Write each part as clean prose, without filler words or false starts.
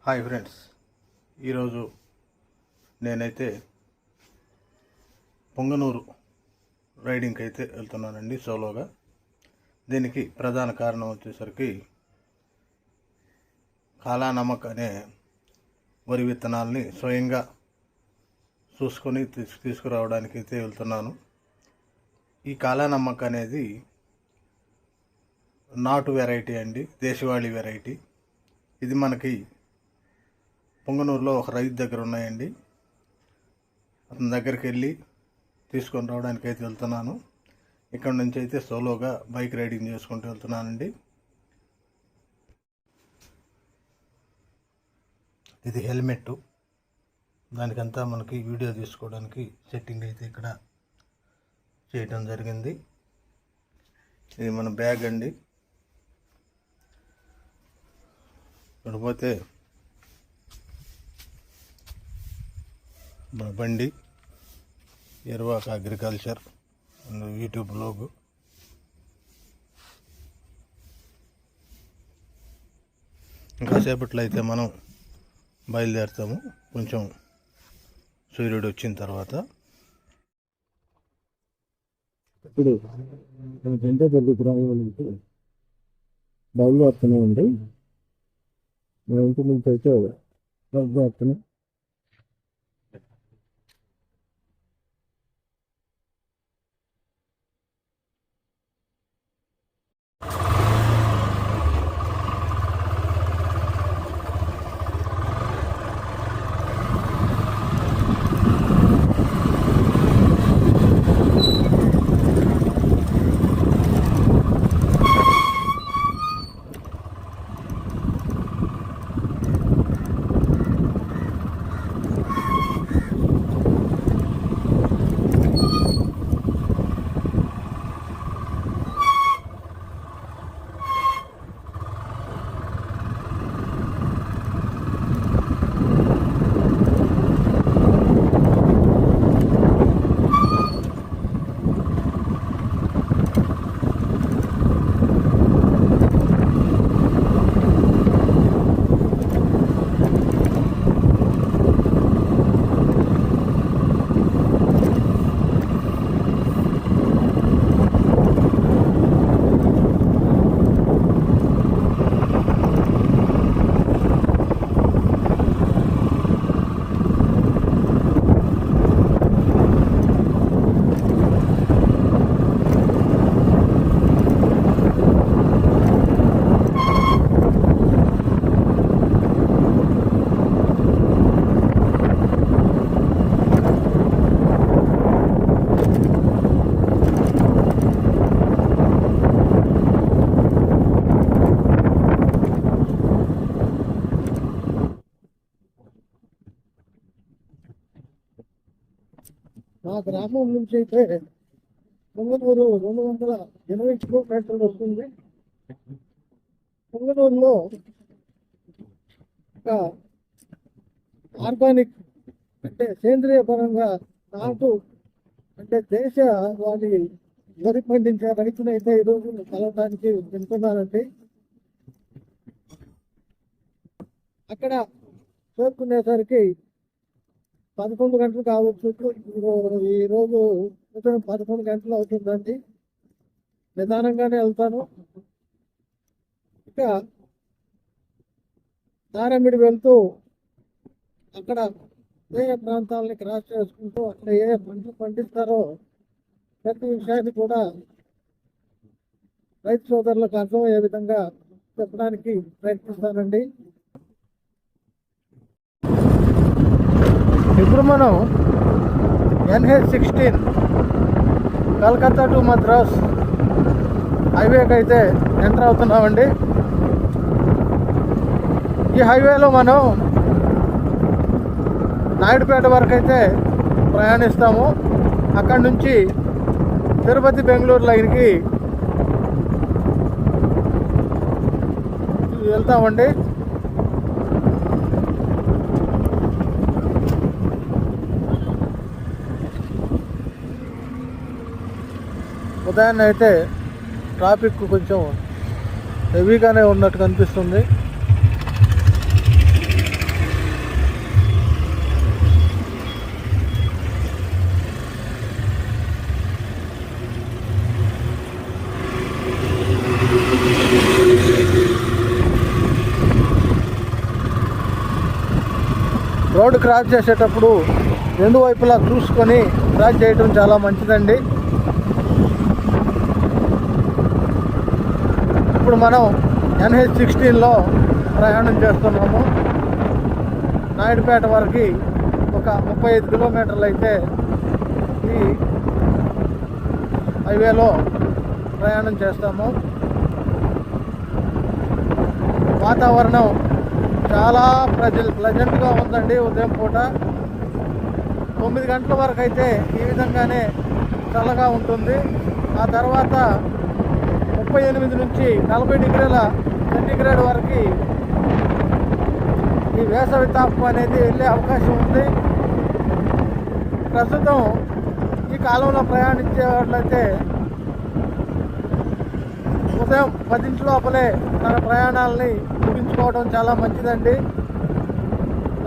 Hi friends, ఈరోజు నేనైతే పొంగనూరు రైడింగ్కి అయితే వెళ్తున్నానండి సోలోగా. దీనికి ప్రధాన కారణం వచ్చేసరికి కాలానమ్మక్ అనే వరి విత్తనాలని స్వయంగా చూసుకొని తీసుకురావడానికి అయితే వెళ్తున్నాను. ఈ కాలానమ్మక్ అనేది నాటు వెరైటీ అండి, దేశవాళీ వెరైటీ. ఇది మనకి పొంగనూరులో ఒక రైతు దగ్గర ఉన్నాయండి. అతని దగ్గరికి వెళ్ళి తీసుకొని రావడానికి అయితే వెళ్తున్నాను. ఇక్కడ నుంచి అయితే సోలోగా బైక్ రైడింగ్ చేసుకుంటూ వెళ్తున్నానండి. ఇది హెల్మెట్, దానికంతా మనకి వీడియో తీసుకోవడానికి సెట్టింగ్ అయితే ఇక్కడ చేయడం జరిగింది. ఇది మన బ్యాగ్ అండి. ఇక్కడ పోతే మన బండి ఎర్వాక అగ్రికల్చర్ యూట్యూబ్ లోగో. ఇంకాసేపట్లో అయితే మనం బయలుదేరుతాము, కొంచెం సూర్యుడు వచ్చిన తర్వాత. ఇప్పుడు జంటపల్లి గ్రామం నుంచి బయలుదేరుతున్నామండి. మన ఇంటి నుంచి అయితే బయలుదేరుతున్నాం. మా గ్రామం నుంచి అయితే పొంగనూరు 220 కిలోమీటర్లు వస్తుంది. పొంగనూరులో ఒక ఆర్గానిక్ అంటే సేంద్రియ పరంగా నాటు అంటే దేశ వాటి వరి పండించే రైతునైతే ఈరోజు కలవడానికి వెళ్తున్నానండి. అక్కడ చేరుకునేసరికి 11 గంటలు కావచ్చు. ఈరోజు ఉదయం 11 గంటలు అవుతుందండి. నిదానంగానే వెళ్తాను. ఇక నారాయణమిడి వెళ్తూ అక్కడ ఏ ప్రాంతాలని క్రాస్ చేసుకుంటూ అక్కడ ఏ పంటలు పండిస్తారో ప్రతి విషయాన్ని కూడా రైతు సోదరులకు అర్థమయ్యే విధంగా చెప్పడానికి ప్రయత్నిస్తానండి. ఇప్పుడు మనం NH-16 కలకత్తా టు మద్రాస్ హైవేకి అయితే ఎంటర్ అవుతున్నామండి. ఈ హైవేలో మనం నాయుడుపేట వరకు అయితే ప్రయాణిస్తాము. అక్కడి నుంచి తిరుపతి బెంగళూరు లైన్కి వెళ్తామండి. ఉదయాన్నే అయితే ట్రాఫిక్ కొంచెం హెవీగానే ఉన్నట్టు కనిపిస్తుంది. రోడ్డు క్రాస్ చేసేటప్పుడు రెండు వైపులా చూసుకొని క్రాస్ చేయడం చాలా మంచిదండి. ఇప్పుడు మనం NH16లో ప్రయాణం చేస్తున్నాము. నాయుడుపేట వరకు ఒక 35 కిలోమీటర్లు అయితే ఈ హైవేలో ప్రయాణం చేస్తాము. వాతావరణం చాలా ప్లెజెంట్గా ఉందండి. ఉదయం పూట 9 గంటల వరకు అయితే ఈ విధంగానే చల్లగా ఉంటుంది. ఆ తర్వాత 38 నుంచి 40 డిగ్రీల సెంటీగ్రేడ్ వరకు ఈ వేసవి తాపం అనేది వెళ్ళే అవకాశం ఉంది. ప్రస్తుతం ఈ కాలంలో ప్రయాణించే వాళ్ళైతే ఉదయం 10 లోపలే తన ప్రయాణాలని ముగించుకోవడం చాలా మంచిదండి.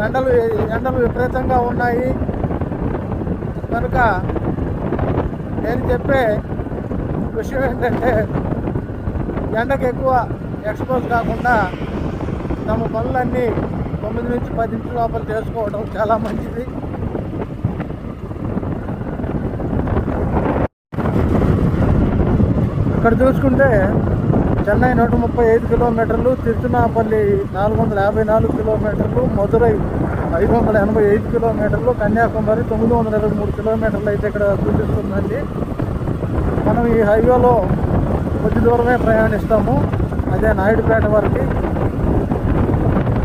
ఎండలు విపరీతంగా ఉన్నాయి కనుక నేను చెప్పే విషయం ఏంటంటే ఎండకు ఎక్కువ ఎక్స్పోజ్ కాకుండా తమ పనులన్నీ 9 నుంచి 10 లోపల చేసుకోవడం చాలా మంచిది. ఇక్కడ చూసుకుంటే చెన్నై 135 కిలోమీటర్లు, తిరుచునాపల్లి 454 కిలోమీటర్లు, మధురై 585 కిలోమీటర్లు, కన్యాకుమారి 923 కిలోమీటర్లు అయితే ఇక్కడ చూపిస్తుందండి. మనం ఈ హైవేలో కొద్ది దూరమే ప్రయాణిస్తాము, అదే నాయుడుపేట వరకు.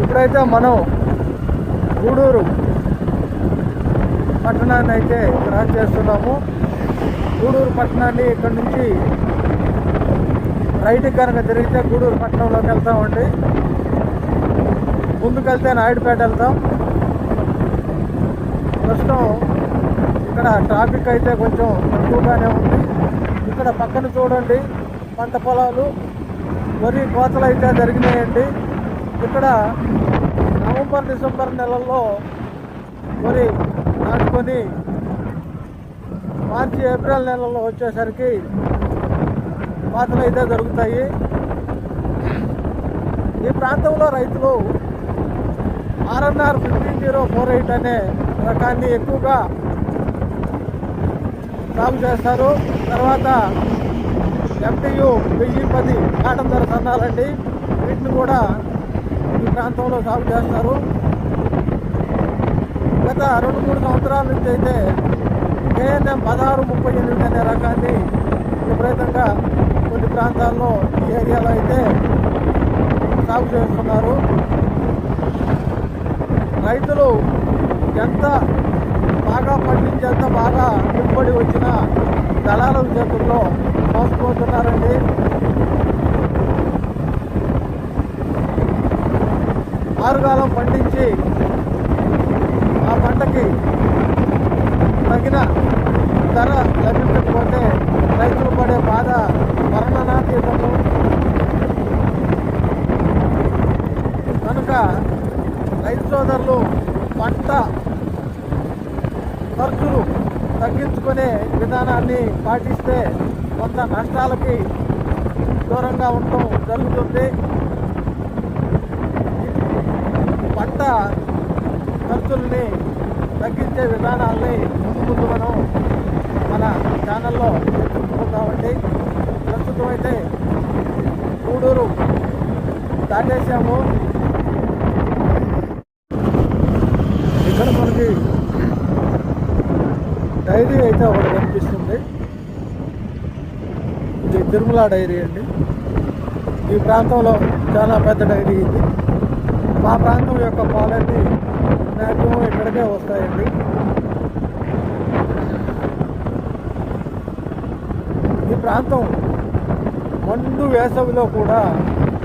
ఇప్పుడైతే మనం గూడూరు పట్టణాన్ని అయితే క్రాస్ చేస్తున్నాము. గూడూరు పట్టణాన్ని ఇక్కడ నుంచి రైట్కి కనుక తిరిగితే గూడూరు పట్టణంలోకి వెళ్తామండి. ముందుకెళ్తే నాయుడుపేట వెళ్తాం. ప్రస్తుతం ఇక్కడ ట్రాఫిక్ అయితే కొంచెం తక్కువగానే ఉంది. ఇక్కడ పక్కన చూడండి, పంట పొలాలు, వరి కోతలు అయితే జరిగినాయండి. ఇక్కడ నవంబర్ డిసెంబర్ నెలల్లో వరి నాటుకొని మార్చి ఏప్రిల్ నెలలో వచ్చేసరికి కోతలు అయితే జరుగుతాయి. ఈ ప్రాంతంలో రైతులు RNR 15048 అనే రకాన్ని ఎక్కువగా సాగు చేస్తారు. తర్వాత MTU 1010 కాటన్ ధర సన్నాలండి, వీటిని కూడా ఈ ప్రాంతంలో సాగు చేస్తారు. గత 2-3 సంవత్సరాల నుంచి అయితే KNM 1638 అనే రకాన్ని విపరీతంగా కొన్ని ప్రాంతాల్లో ఈ ఏరియాలో అయితే సాగు చేస్తున్నారు. రైతులు ఎంత బాగా పండించి ఎంత బాగా దిగుబడి వచ్చినా దళారుల చేతుల్లో మోసపోతున్నారండి. ఆరుగాలం పండించి ఆ పంటకి తగిన ధర లభించకపోతే రైతులు పడే బాధ వర్ణనాతీతము. కనుక రైతు సోదరులు పంట ఖర్చులు తగ్గించుకునే విధానాన్ని పాటిస్తే కొంత నష్టాలకి దూరంగా ఉండటం జరుగుతుంది. పంట ఖర్చుల్ని తగ్గించే విధానాల్ని ముందు మనం మన ఛానల్లో తెలుసుకుందామండి. ప్రస్తుతం అయితే గూడూరు దాటేసాము. ఇక్కడ మనకి డైరీ అయితే ఒకటి కనిపిస్తుంది. ఇది తిరుమల డైరీ అండి. ఈ ప్రాంతంలో చాలా పెద్ద డైరీ ఇది. మా ప్రాంతం యొక్క పాలన్నీ మ్యాక్సిమం ఇక్కడికే వస్తాయండి. ఈ ప్రాంతం మండు వేసవిలో కూడా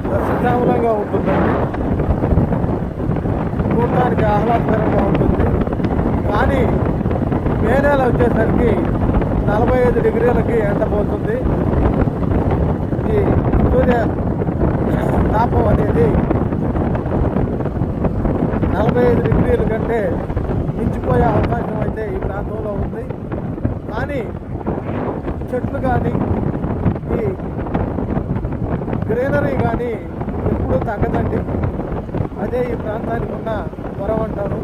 సస్యశ్యామలంగా ఉంటుందండి. చూడటానికి ఆహ్లాదకరంగా ఉంటుంది. కానీ మే నెల వచ్చేసరికి 45 డిగ్రీలకి ఎండపోతుంది. ఈ సూర్య తాపం అనేది 45 డిగ్రీల కంటే మించిపోయే అవకాశం అయితే ఈ ప్రాంతంలో ఉంది. కానీ చెట్లు కానీ ఈ గ్రీనరీ కానీ ఎప్పుడూ తగ్గదండి. అదే ఈ ప్రాంతానికి ఉన్న వరం అంటారు.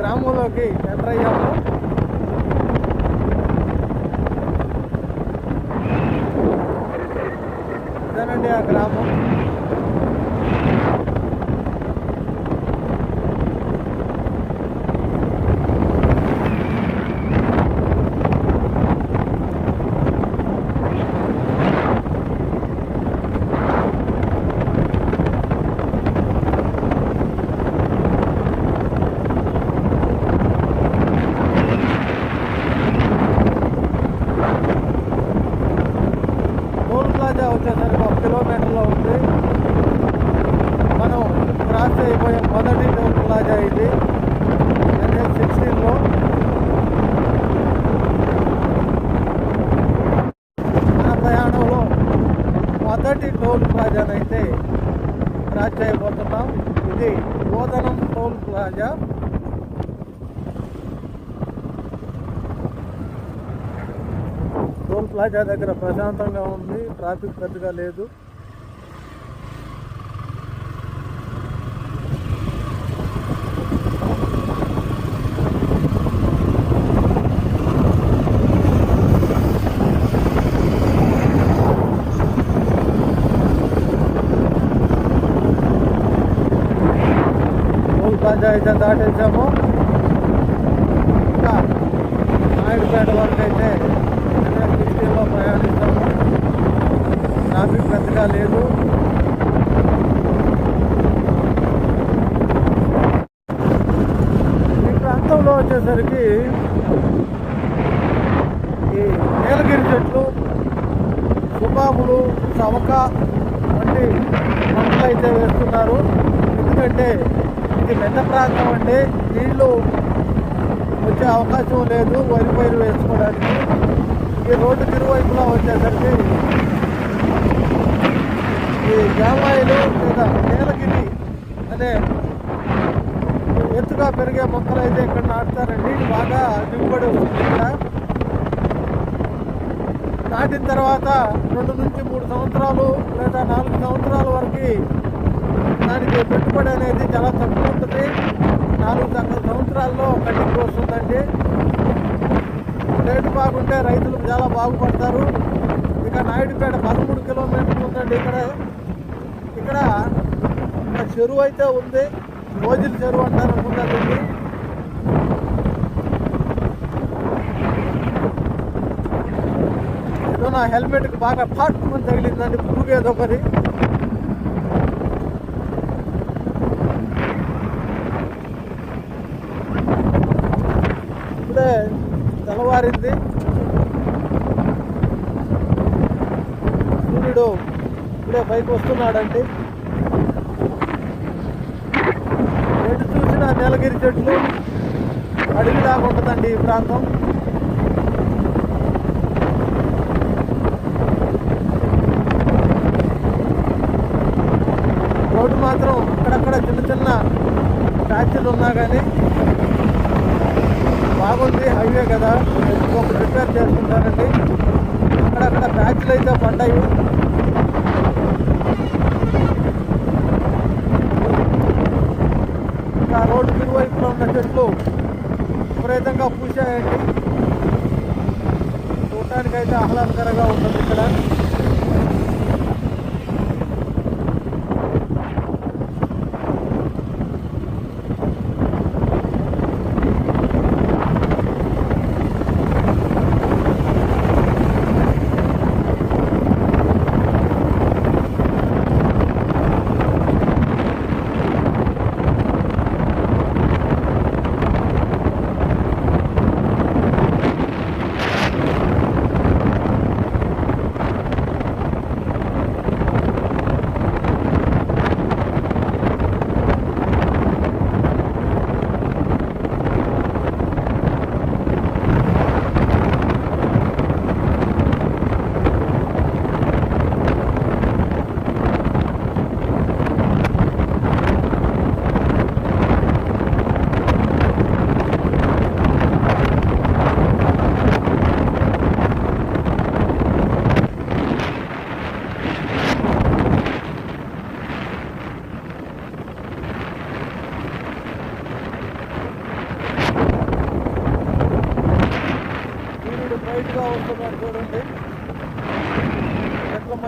గ్రామంలోకి ఎంటర్ అయ్యాము. ఇదేనండి ఆ గ్రామం. టోల్ ప్లాజా వచ్చేసరికి 1 కిలోమీటర్లో ఉంది. మనం క్రాస్ అయిపోయే మొదటి టోల్ ప్లాజా ఇది NH16లో. మన ప్రయాణంలో మొదటి టోల్ ప్లాజానైతే క్రాస్ చేయబోతున్నాం. ఇది బోధనం టోల్ ప్లాజా. టోల్ ప్లాజా దగ్గర ప్రశాంతంగా ఉంది, ట్రాఫిక్ పెద్దగా లేదు. టోల్ ప్లాజా అయితే దాటేసాము. ఇంకా నాయుడుపేట వరకు అయితే NH16లో ప్రయాణిస్తాము. ట్రాఫిక్ పెద్దగా లేదు. ఈ ప్రాంతంలో వచ్చేసరికి ఈ నీలగిరి చెట్లు, సుబాబులు, చవక వంటి పంటలు అయితే వేస్తున్నారు. ఎందుకంటే ఇది పెద్ద ప్రాంతం అండి, నీళ్లు వచ్చే అవకాశం లేదు వరి పైరు వేసుకోవడానికి. ఈ రోడ్డుకి ఇరువైపులా వచ్చేసరికి ఈ జామాయిలు లేదా నీలగిరి అనే ఎత్తుగా పెరిగే మొక్కలు అయితే ఇక్కడ నాటుతారండి. బాగా దిగుబడి వస్తుంది ఇక్కడ. నాటిన తర్వాత 2 నుంచి 3 సంవత్సరాలు లేదా 4 సంవత్సరాల వరకు దానికి పెట్టుబడి అనేది చాలా తక్కువ ఉంటుంది. 4 సంవత్సరాల్లో కటింగ్ వస్తుందండి. రేటు బాగుంటే రైతులు చాలా బాగుపడతారు. ఇక నాయుడుపేట 13 కిలోమీటర్లు ఉందండి. ఇక్కడ చెరువు అయితే ఉంది, రోజుల చెరువు అంటారు అనుకుంటారు. ఏదో నా హెల్మెట్కి బాగా పాటుకుని తగిలిందండి, పురుగు ఏదో మరి. ఇప్పుడే తెల్లవారింది. సూర్యుడు ఇప్పుడే పైకి వస్తున్నాడండి. ఎటు చూసినా నీలగిరి చెట్లు, అడవిలాగా ఉంటుందండి ఈ ప్రాంతం. రోడ్డు మాత్రం అక్కడక్కడ చిన్న చిన్న ప్యాచ్లు ఉన్నా కానీ బాగుంది. హైవే కదా, ఒకటి రిపేర్ చేసుకుంటారండి. అక్కడక్కడ ప్యాచ్లు అయితే పడ్డాయి. ఇంకా రోడ్డు ఇరువైపులో ఉన్న చెట్లు విపరీతంగా పూసాయండి. చూడటానికైతే ఆహ్లాదకరంగా ఉంటుంది ఇక్కడ.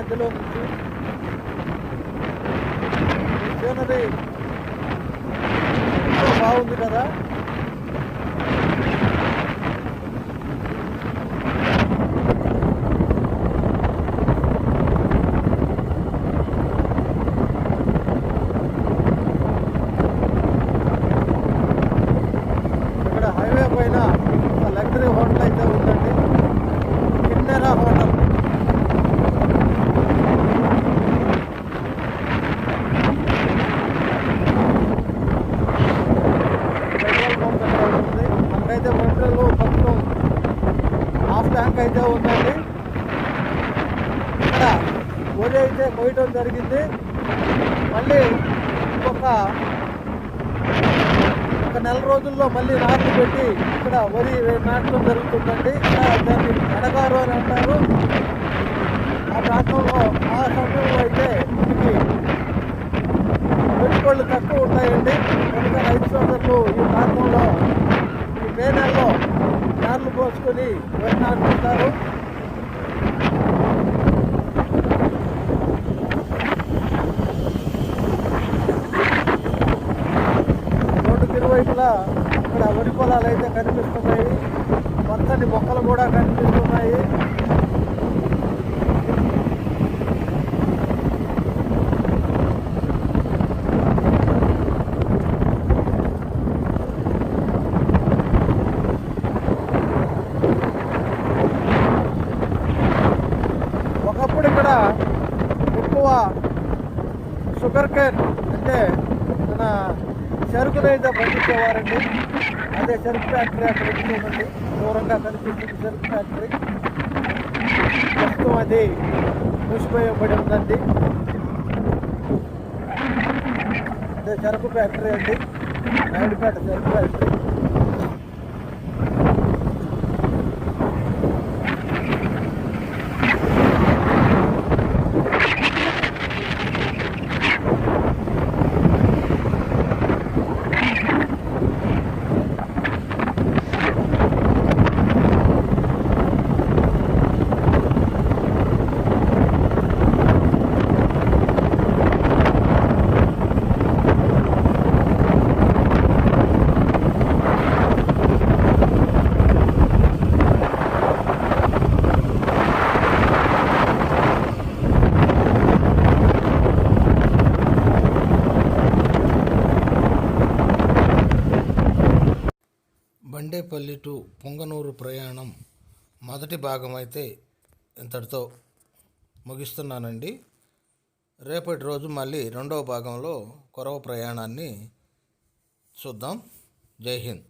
మధ్యలో నుంచి సీనరీ ఎంతో బాగుంది కదా. ఇక్కడ హైవే పైన ఒక లగ్జరీ హోటల్ అయితే ఉందండి, కిన్నెరా హోటల్. పెట్రోల్ పంప్ ఎక్కడ ఉంటుంది, మనకైతే పెట్రోల్ మొత్తం హాఫ్ ట్యాంక్ అయితే ఉందండి. ఇక్కడ వరి అయితే కొయ్యడం జరిగింది. మళ్ళీ ఇంకొక నెల రోజుల్లో మళ్ళీ నాట్లు పెట్టి ఇక్కడ వరి నాటడం జరుగుతుందండి. దాన్ని ఎడగారు అని అంటారు. ఆ ప్రాంతంలో ఆ సమయంలో అయితే మనకి పెట్టుబడులు తక్కువ ఉంటాయండి. కనుక రైతు సోదరులు ఈ ప్రాంతంలో ఈ మే నెలలో నాట్లు పోసుకొని వరి నాటుకుంటారు. ఇరువైపులా ఇక్కడ వరి పొలాలు అయితే కనిపిస్తున్నాయి, పచ్చని మొక్కలు కూడా కనిపిస్తున్నాయి. ఒకప్పుడు ఇక్కడ ఎక్కువ షుగర్ కేన్ అంటే మన చెరుకునైతే పండించేవారండి. అదే చెరుకు ఫ్యాక్టరీ అక్కడ చూడండి, దూరంగా కనిపిస్తుంది చెరుకు ఫ్యాక్టరీ. ప్రస్తుతం అది మూసిపోయబడి ఉందండి. అదే చెరుకు ఫ్యాక్టరీ అండి, నాయుడుపేట చెరుకు ఫ్యాక్టరీ. బండేపల్లి టు పొంగనూరు ప్రయాణం మొదటి భాగం అయితే ఇంతటితో ముగిస్తున్నానండి. రేపటి రోజు మళ్ళీ రెండవ భాగంలో కొరవ ప్రయాణాన్ని చూద్దాం. జై హింద్.